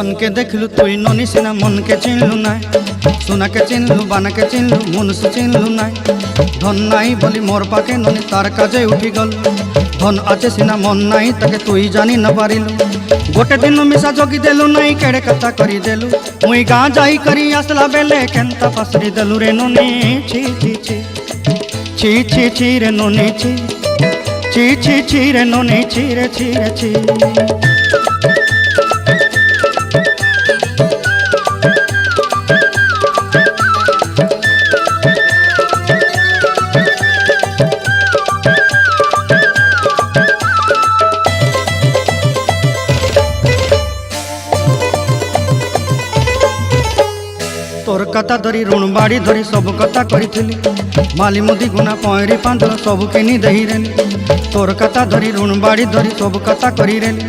धन के देखलु तुई ननी सिना मन के चिन्हलु नाय, सोना के चिन्हलु बाना के चिन्हलु मुनुष चिन्हलु नाय। धन नाई बोली मोर पाके ननी तार काजे उठी गल, धन आचे सिना मन नाई ताके तुई जानी न पारिलु। गोटे दिन मिसा जोगी देलु नाई केड़े कथा करी देलु, मुई गाँ जाई करी आसला बेले केंता पासरी देलु रे ननी। छी छी छी छी छी छी रे ननी छी छी छी छी रे ननी छी रे छी रे छी। तोर कथा धरी ऋण बाड़ी धरी सब कथा करी, माली मुदी गुना पयरी पांदर सब किनी दही रेली। तोर कथा धरी ऋण बाड़ी धरी सब कथा करी रेली।